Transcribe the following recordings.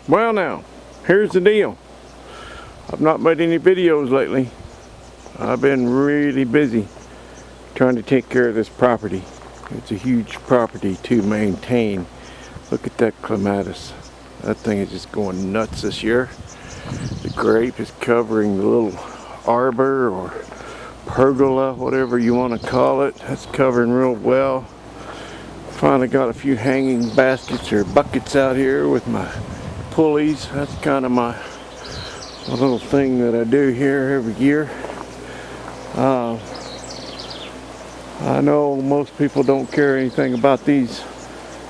Well now, here's the deal. I've not made any videos lately. I've been really busy trying to take care of this property. It's a huge property to maintain. Look at that clematis. That thing is just going nuts this year. The grape is covering the little arbor or pergola, whatever you want to call it. That's covering real well. Finally got a few hanging baskets or buckets out here with my pulleys. That's kind of my little thing that I do here every year. I know most people don't care anything about these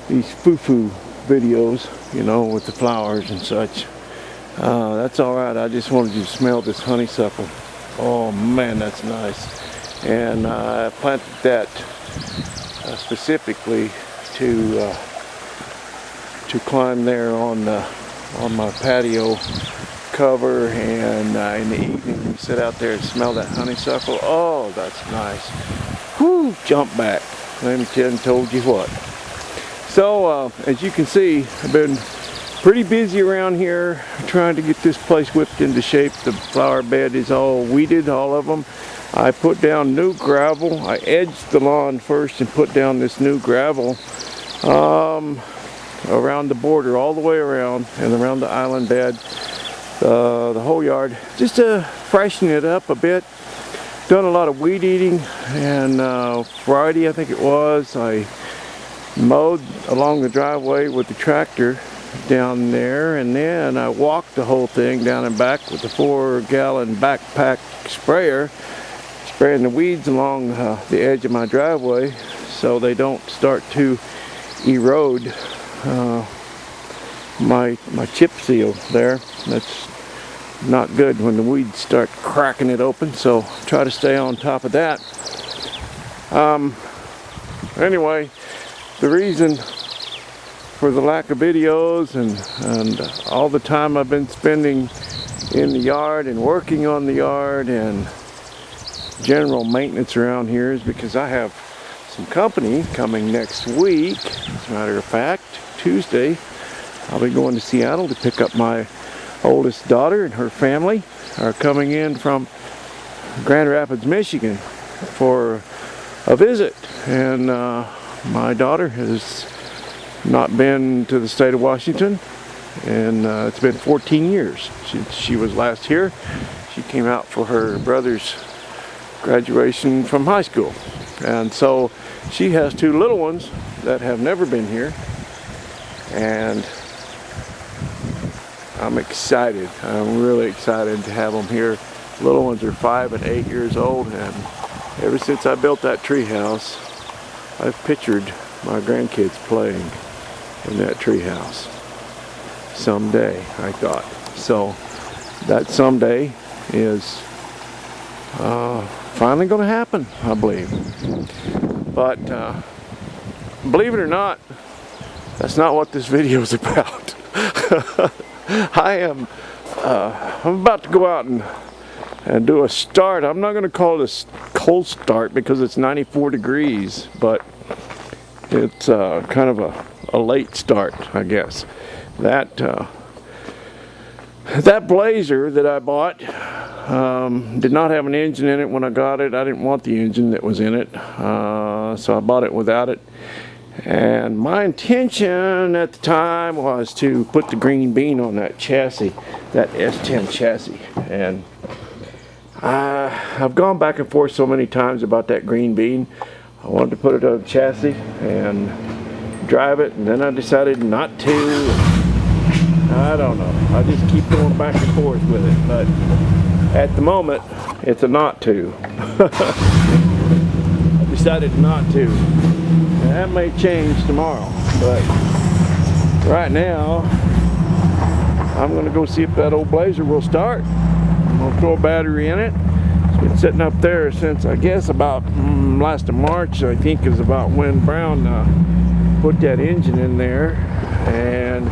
foo-foo videos, you know, with the flowers and such. That's alright. I just wanted you to smell this honeysuckle. Oh man, that's nice. And I planted that specifically to climb there on my patio cover, and in the evening we sit out there and smell that honeysuckle. Oh, that's nice. Whoo, jump back. Let me told you what. So as you can see, I've been pretty busy around here trying to get this place whipped into shape. The flower bed is all weeded, all of them. I put down new gravel. I edged the lawn first and put down this new gravel around the border, all the way around, and around the island bed, the whole yard, just to freshen it up a bit. Done a lot of weed eating, and Friday I think it was, I mowed along the driveway with the tractor down there, and then I walked the whole thing down and back with the 4-gallon backpack sprayer, spraying the weeds along the edge of my driveway so they don't start to erode my chip seal there. That's not good when the weeds start cracking it open, so try to stay on top of that. Anyway, the reason for the lack of videos and all the time I've been spending in the yard and working on the yard and general maintenance around here is because I have some company coming next week. As a matter of fact, Tuesday I'll be going to Seattle to pick up my oldest daughter, and her family are coming in from Grand Rapids, Michigan for a visit. And my daughter has not been to the state of Washington, and it's been 14 years since she was last here. She came out for her brother's graduation from high school, and so she has 2 little ones that have never been here, and I'm excited. I'm really excited to have them here. Little ones are 5 and 8 years old, and ever since I built that tree house, I've pictured my grandkids playing in that tree house someday, I thought. So that someday is finally going to happen, I believe. But believe it or not, that's not what this video is about. I'm about to go out and do a start. I'm not going to call it a cold start because it's 94 degrees, but it's kind of a late start, I guess. That Blazer that I bought did not have an engine in it when I got it. I didn't want the engine that was in it, so I bought it without it. And my intention at the time was to put the green bean on that chassis, that S10 chassis. And I've gone back and forth so many times about that green bean. I wanted to put it on the chassis and drive it, and then I decided not to. I don't know. I just keep going back and forth with it. But at the moment, it's a not to. I decided not to. That may change tomorrow, but right now I'm going to go see if that old Blazer will start. I'm going to throw a battery in it. It's been sitting up there since, I guess, about last of March, I think, is about when Brown put that engine in there, and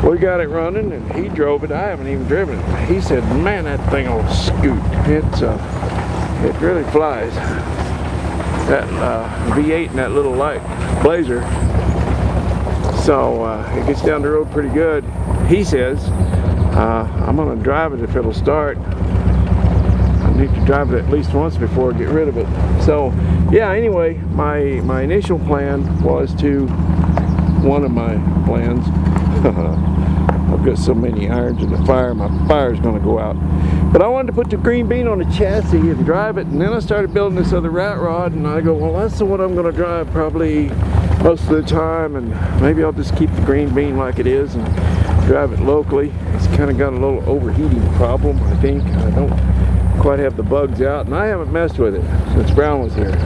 we got it running, and he drove it. I haven't even driven it. He said, man, that thing will scoot. It really flies. That V8 and that little light Blazer. So it gets down the road pretty good. he says. I'm going to drive it if it'll start. I need to drive it at least once before I get rid of it. So yeah, anyway, my initial plan was to, one of my plans, I've got so many irons in the fire, my fire's going to go out. But I wanted to put the green bean on the chassis and drive it, and then I started building this other rat rod, and I go, well, that's the one I'm going to drive probably most of the time, and maybe I'll just keep the green bean like it is and drive it locally. It's kind of got a little overheating problem, I think. I don't quite have the bugs out, and I haven't messed with it since Brown was here.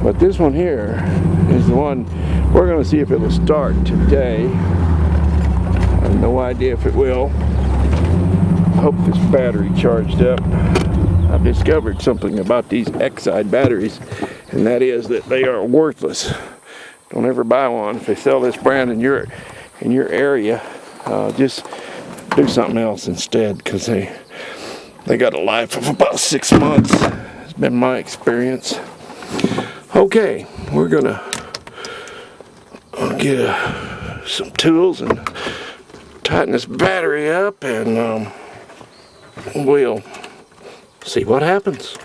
But this one here is the one we're going to see if it will start today. I have no idea if it will. I hope this battery charged up. I've discovered something about these Exide batteries, and that is that they are worthless. Don't ever buy one. If they sell this brand in your area, just do something else instead, because they got a life of about 6 months. It's been my experience. Okay, we're gonna get some tools and tighten this battery up, and we'll see what happens.